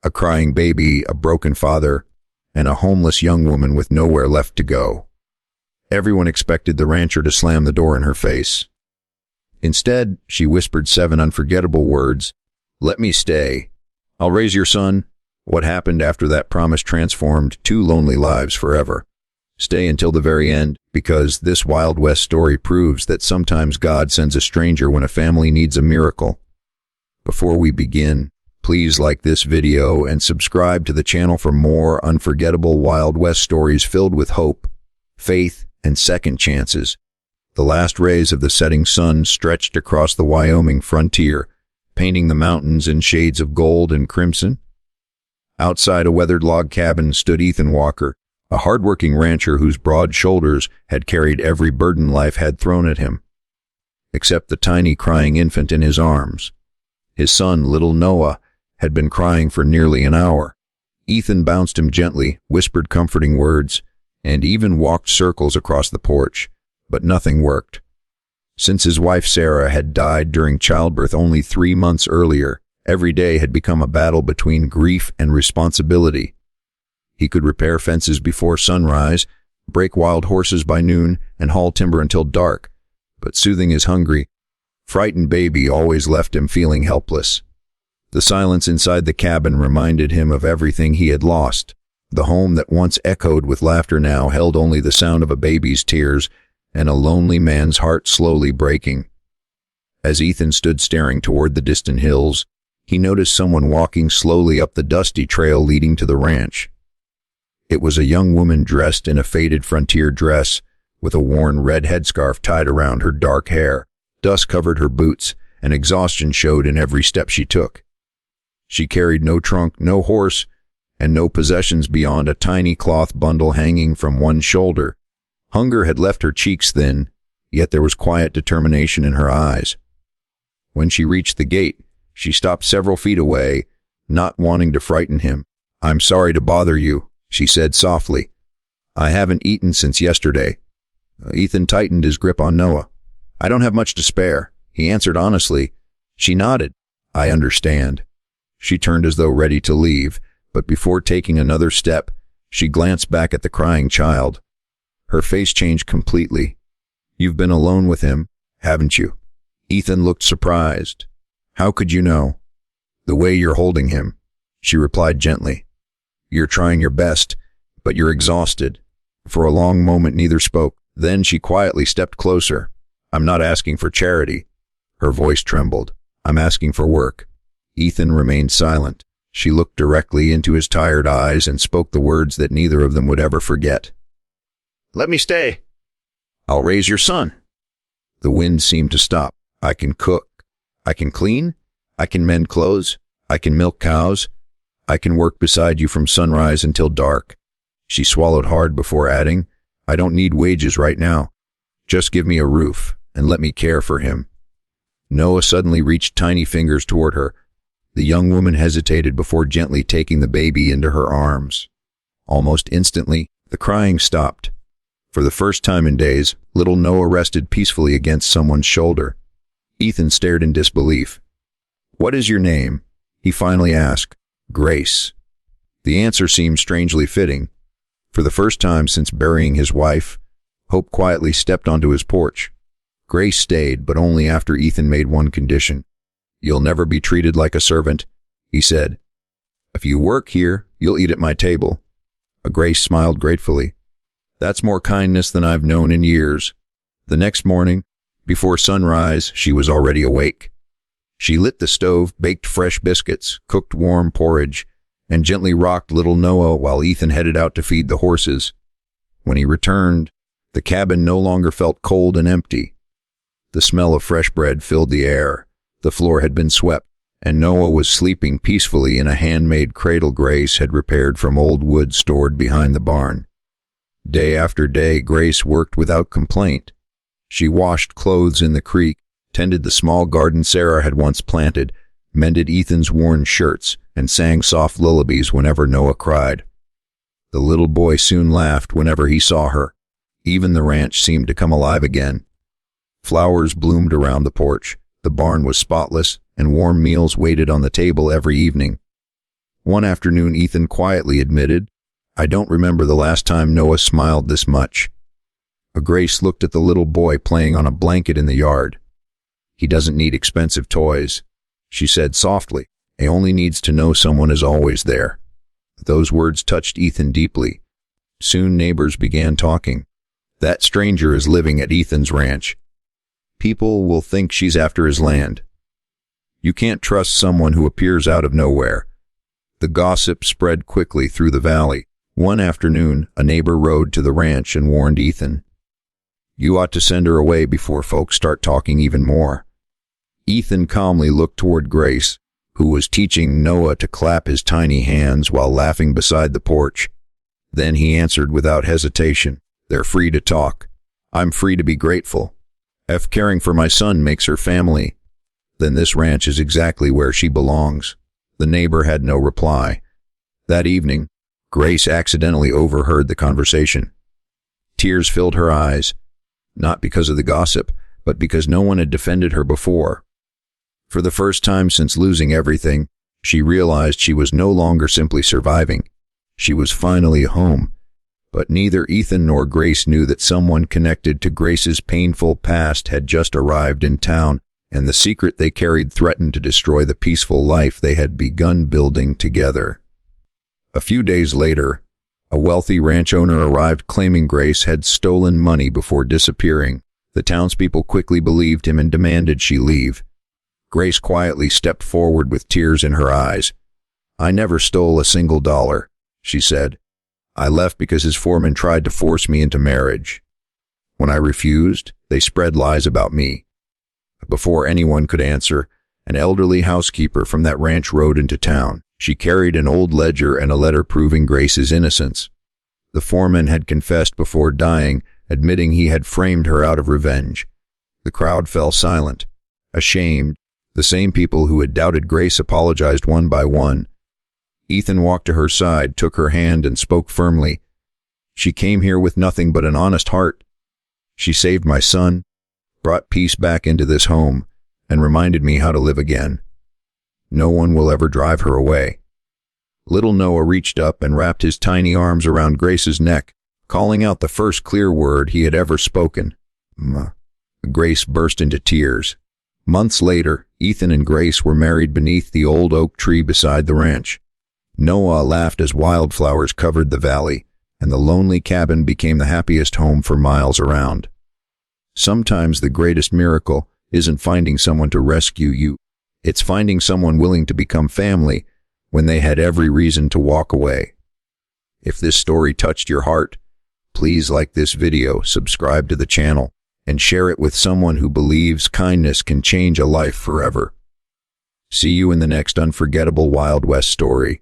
a crying baby, a broken father, and a homeless young woman with nowhere left to go. Everyone expected the rancher to slam the door in her face. Instead, she whispered 7 unforgettable words. "Let me stay. I'll raise your son." What happened after that promise transformed 2 lonely lives forever. Stay until the very end, because this Wild West story proves that sometimes God sends a stranger when a family needs a miracle. Before we begin, please like this video and subscribe to the channel for more unforgettable Wild West stories filled with hope, faith, and second chances. The last rays of the setting sun stretched across the Wyoming frontier, painting the mountains in shades of gold and crimson. Outside a weathered log cabin stood Ethan Walker, a hardworking rancher whose broad shoulders had carried every burden life had thrown at him, except the tiny crying infant in his arms. His son, little Noah, had been crying for nearly an hour. Ethan bounced him gently, whispered comforting words, and even walked circles across the porch, but nothing worked. Since his wife Sarah had died during childbirth only 3 months earlier, every day had become a battle between grief and responsibility. He could repair fences before sunrise, break wild horses by noon, and haul timber until dark, but soothing his hungry, frightened baby always left him feeling helpless. The silence inside the cabin reminded him of everything he had lost. The home that once echoed with laughter now held only the sound of a baby's tears and a lonely man's heart slowly breaking. As Ethan stood staring toward the distant hills, he noticed someone walking slowly up the dusty trail leading to the ranch. It was a young woman dressed in a faded frontier dress, with a worn red headscarf tied around her dark hair. Dust covered her boots, and exhaustion showed in every step she took. She carried no trunk, no horse, and no possessions beyond a tiny cloth bundle hanging from one shoulder. Hunger had left her cheeks thin, yet there was quiet determination in her eyes. When she reached the gate, she stopped several feet away, not wanting to frighten him. "I'm sorry to bother you," she said softly. "I haven't eaten since yesterday." Ethan tightened his grip on Noah. "I don't have much to spare," he answered honestly. She nodded. "I understand." She turned as though ready to leave, but before taking another step, she glanced back at the crying child. Her face changed completely. "You've been alone with him, haven't you?" Ethan looked surprised. "How could you know?" "The way you're holding him," she replied gently. "You're trying your best, but you're exhausted." For a long moment neither spoke. Then she quietly stepped closer. "I'm not asking for charity." Her voice trembled. "I'm asking for work." Ethan remained silent. She looked directly into his tired eyes and spoke the words that neither of them would ever forget. "Let me stay. I'll raise your son." The wind seemed to stop. "I can cook. I can clean. I can mend clothes. I can milk cows. I can work beside you from sunrise until dark." She swallowed hard before adding, "I don't need wages right now. Just give me a roof and let me care for him." Noah suddenly reached tiny fingers toward her. The young woman hesitated before gently taking the baby into her arms. Almost instantly, the crying stopped. For the first time in days, little Noah rested peacefully against someone's shoulder. Ethan stared in disbelief. "What is your name?" he finally asked. "Grace." The answer seemed strangely fitting. For the first time since burying his wife, hope quietly stepped onto his porch. Grace stayed, but only after Ethan made one condition. "You'll never be treated like a servant," he said. "If you work here, you'll eat at my table." Grace smiled gratefully. "That's more kindness than I've known in years." The next morning, before sunrise, she was already awake. She lit the stove, baked fresh biscuits, cooked warm porridge, and gently rocked little Noah while Ethan headed out to feed the horses. When he returned, the cabin no longer felt cold and empty. The smell of fresh bread filled the air. The floor had been swept, and Noah was sleeping peacefully in a handmade cradle Grace had repaired from old wood stored behind the barn. Day after day, Grace worked without complaint. She washed clothes in the creek, tended the small garden Sarah had once planted, mended Ethan's worn shirts, and sang soft lullabies whenever Noah cried. The little boy soon laughed whenever he saw her. Even the ranch seemed to come alive again. Flowers bloomed around the porch, the barn was spotless, and warm meals waited on the table every evening. One afternoon, Ethan quietly admitted, "I don't remember the last time Noah smiled this much." Grace looked at the little boy playing on a blanket in the yard. "He doesn't need expensive toys," she said softly. "He only needs to know someone is always there." Those words touched Ethan deeply. Soon neighbors began talking. "That stranger is living at Ethan's ranch. People will think she's after his land. You can't trust someone who appears out of nowhere." The gossip spread quickly through the valley. One afternoon, a neighbor rode to the ranch and warned Ethan, "You ought to send her away before folks start talking even more." Ethan calmly looked toward Grace, who was teaching Noah to clap his tiny hands while laughing beside the porch. Then he answered without hesitation, "They're free to talk. I'm free to be grateful. If caring for my son makes her family, then this ranch is exactly where she belongs." The neighbor had no reply. That evening, Grace accidentally overheard the conversation. Tears filled her eyes, not because of the gossip, but because no one had defended her before. For the first time since losing everything, she realized she was no longer simply surviving. She was finally home. But neither Ethan nor Grace knew that someone connected to Grace's painful past had just arrived in town, and the secret they carried threatened to destroy the peaceful life they had begun building together. A few days later, a wealthy ranch owner arrived claiming Grace had stolen money before disappearing. The townspeople quickly believed him and demanded she leave. Grace quietly stepped forward with tears in her eyes. "I never stole a single dollar," she said. "I left because his foreman tried to force me into marriage. When I refused, they spread lies about me." Before anyone could answer, an elderly housekeeper from that ranch rode into town. She carried an old ledger and a letter proving Grace's innocence. The foreman had confessed before dying, admitting he had framed her out of revenge. The crowd fell silent, ashamed. The same people who had doubted Grace apologized one by one. Ethan walked to her side, took her hand, and spoke firmly. "She came here with nothing but an honest heart. She saved my son, brought peace back into this home, and reminded me how to live again. No one will ever drive her away." Little Noah reached up and wrapped his tiny arms around Grace's neck, calling out the first clear word he had ever spoken. "Ma." Grace burst into tears. Months later, Ethan and Grace were married beneath the old oak tree beside the ranch. Noah laughed as wildflowers covered the valley, and the lonely cabin became the happiest home for miles around. Sometimes the greatest miracle isn't finding someone to rescue you. It's finding someone willing to become family when they had every reason to walk away. If this story touched your heart, please like this video, subscribe to the channel, and share it with someone who believes kindness can change a life forever. See you in the next unforgettable Wild West story.